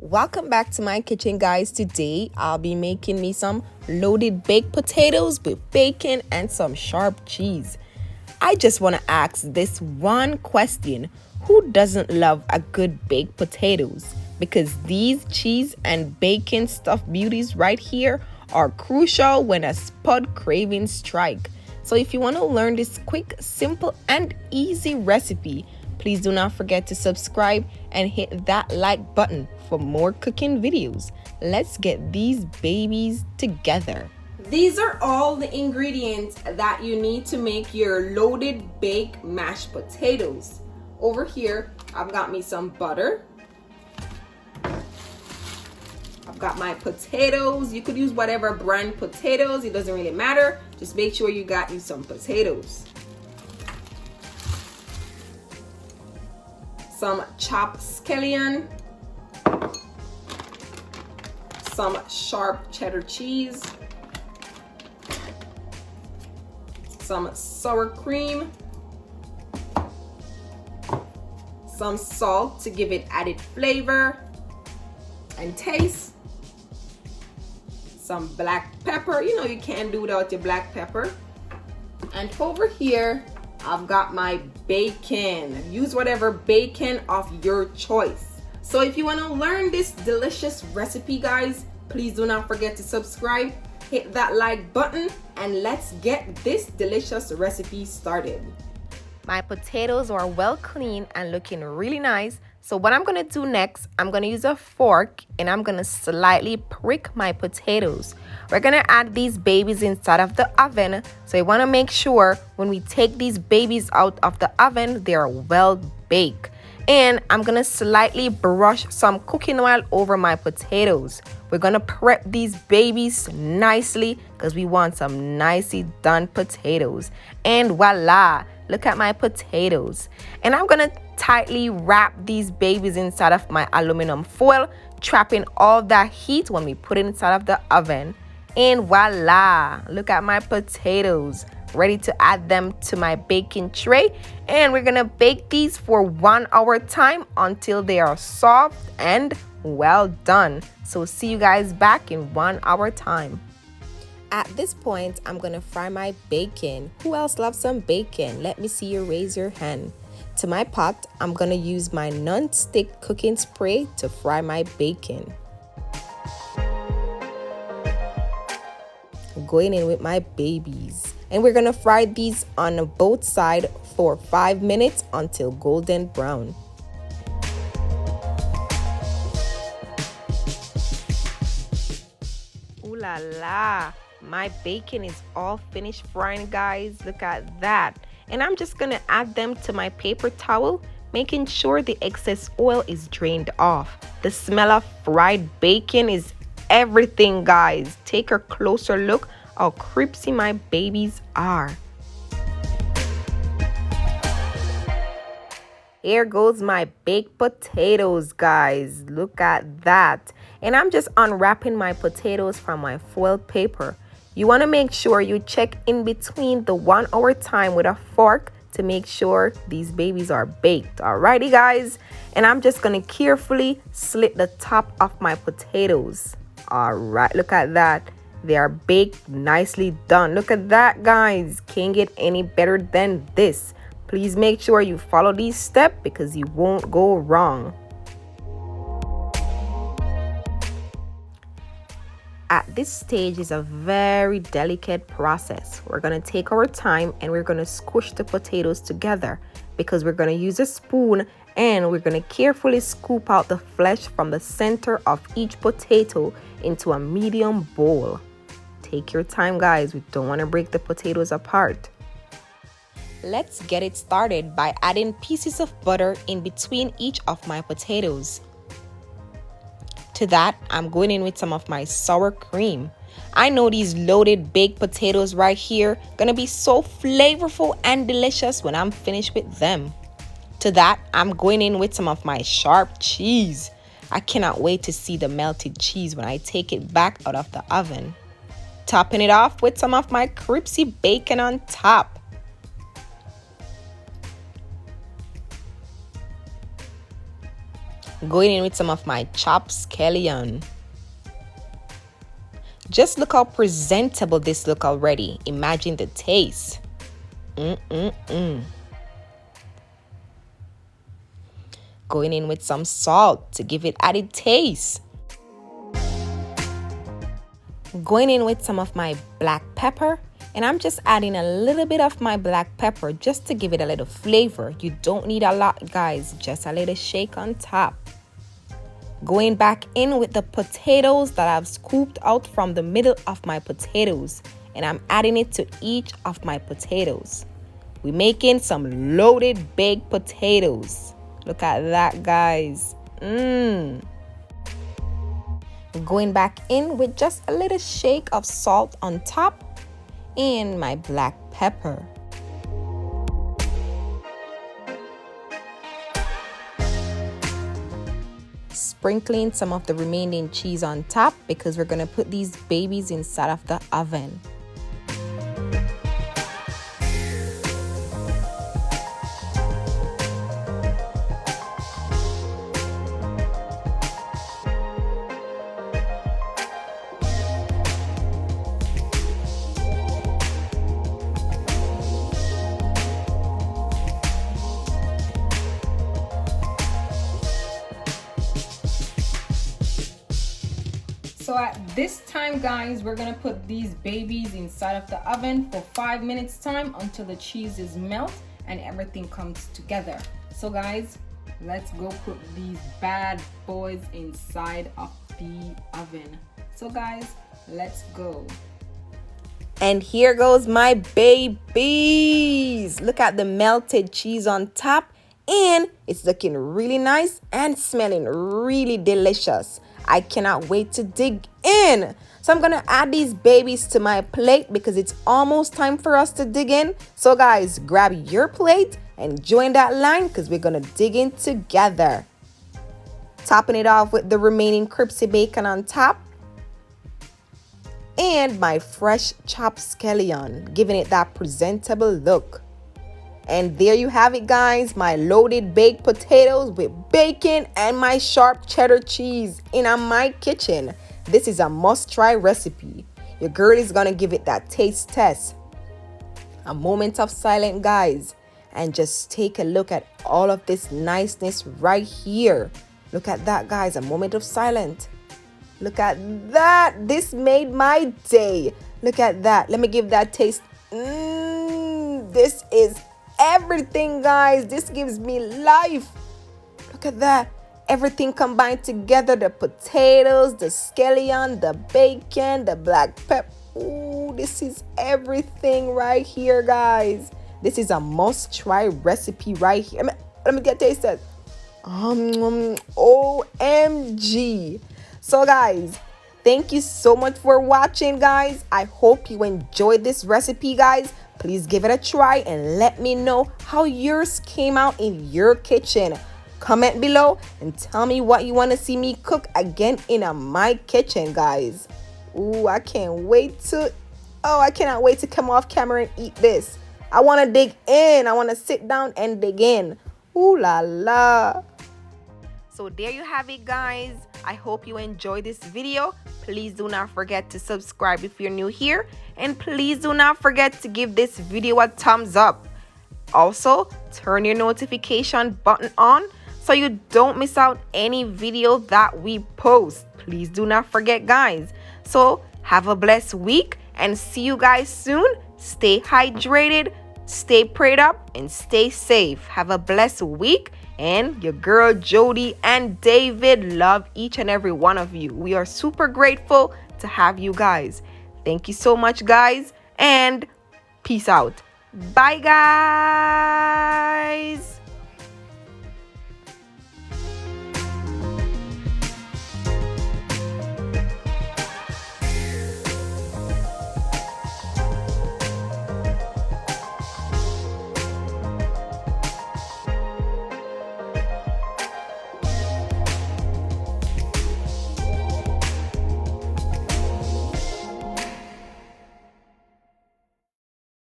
Welcome back to my kitchen, guys. Today I'll be making me some loaded baked potatoes with bacon and some sharp cheese. I just want to ask this one question: who doesn't love a good baked potatoes? Because these cheese and bacon stuffed beauties right here are crucial when a spud cravings strike. So if you want to learn this quick, simple and easy recipe, please do not forget to subscribe and hit that like button for more cooking videos. Let's get these babies together. These are all the ingredients that you need to make your loaded baked mashed potatoes. Over here, I've got me some butter. I've got my potatoes. You could use whatever brand potatoes. It doesn't really matter. Just make sure you got you some potatoes. Some chopped scallion, some sharp cheddar cheese, some sour cream, some salt to give it added flavor and taste, some black pepper. You know you can't do without your black pepper. And over here, I've got my bacon. Use whatever bacon of your choice. So if you want to learn this delicious recipe, guys, please do not forget to subscribe, hit that like button, and let's get this delicious recipe started. My potatoes are well cleaned and looking really nice. So what I'm going to do next, I'm going to use a fork and I'm going to slightly prick my potatoes. We're going to add these babies inside of the oven. So you want to make sure when we take these babies out of the oven, they are well baked. And I'm going to slightly brush some cooking oil over my potatoes. We're going to prep these babies nicely because we want some nicely done potatoes. And voila, look at my potatoes. And I'm going to tightly wrap these babies inside of my aluminum foil, trapping all that heat when we put it inside of the oven. And voila, look at my potatoes. Ready to add them to my baking tray. And we're gonna bake these for 1 hour time until they are soft and well done. So see you guys back in 1 hour time. At this point, I'm gonna fry my bacon. Who else loves some bacon? Let me see you raise your hand. To my pot, I'm gonna use my non-stick cooking spray to fry my bacon. Going in with my babies. And we're gonna fry these on both sides for 5 minutes until golden brown. Ooh la la, my bacon is all finished frying, guys. Look at that. And I'm just gonna add them to my paper towel, making sure the excess oil is drained off. The smell of fried bacon is everything, guys. Take a closer look how cripsy my babies are. Here goes my baked potatoes, guys. Look at that. And I'm just unwrapping my potatoes from my foil paper. You want to make sure you check in between the 1 hour time with a fork to make sure these babies are baked. Alrighty, guys. And I'm just going to carefully slit the top of my potatoes. Alright, look at that. They are baked, nicely done. Look at that, guys. Can't get any better than this. Please make sure you follow these steps because you won't go wrong. At this stage is a very delicate process. We're going to take our time and we're going to squish the potatoes together because we're going to use a spoon and we're going to carefully scoop out the flesh from the center of each potato into a medium bowl. Take your time, guys. We don't want to break the potatoes apart. Let's get it started by adding pieces of butter in between each of my potatoes. To that, I'm going in with some of my sour cream. I know these loaded baked potatoes right here gonna be so flavorful and delicious when I'm finished with them. To that, I'm going in with some of my sharp cheese. I cannot wait to see the melted cheese when I take it back out of the oven. Topping it off with some of my cripsy bacon on top. Going in with some of my chopped scallion. Just look how presentable this look already. Imagine the taste. Going in with some salt to give it added taste. Going in with some of my black pepper. And I'm just adding a little bit of my black pepper just to give it a little flavor. You don't need a lot, guys. Just a little shake on top. Going back in with the potatoes that I've scooped out from the middle of my potatoes. And I'm adding it to each of my potatoes. We're making some loaded baked potatoes. Look at that, guys. Going back in with just a little shake of salt on top. And my black pepper. Sprinkling some of the remaining cheese on top because we're going to put these babies inside of the oven. So at this time, guys, we're gonna put these babies inside of the oven for 5 minutes time until the cheese is melt and everything comes together. So guys, let's go put these bad boys inside of the oven. So guys, let's go. And here goes my babies. Look at the melted cheese on top, and it's looking really nice and smelling really delicious. I cannot wait to dig in. So I'm gonna add these babies to my plate because it's almost time for us to dig in. So guys, grab your plate and join that line because we're gonna dig in together. Topping it off with the remaining cripsy bacon on top. And my fresh chopped scallion, giving it that presentable look. And there you have it, guys, my loaded baked potatoes with bacon and my sharp cheddar cheese in my kitchen. This is a must-try recipe. Your girl is gonna give it that taste test. A moment of silence, guys, and just take a look at all of this niceness right here. Look at that, guys, a moment of silence. Look at that. This made my day. Look at that. Let me give that taste. This is everything, guys. This gives me life. Look at that. Everything combined together. The potatoes, the scallion, the bacon, the black pepper. Ooh, this is everything right here, guys. This is a must-try recipe right here. Let me get tasted. OMG. So guys, thank you so much for watching, guys. I hope you enjoyed this recipe, guys. Please give it a try and let me know how yours came out in your kitchen. Comment below and tell me what you want to see me cook again in my kitchen, guys. Ooh, I cannot wait to come off camera and eat this. I want to dig in. I want to sit down and dig in. Ooh la la. So there you have it, guys. I hope you enjoyed this video. Please do not forget to subscribe if you're new here. And please do not forget to give this video a thumbs up. Also, turn your notification button on so you don't miss out any video that we post. Please do not forget, guys. So have a blessed week and see you guys soon. Stay hydrated, stay prayed up, and stay safe. Have a blessed week. And your girl Jody and David love each and every one of you. We are super grateful to have you guys. Thank you so much, guys, and peace out. Bye, guys.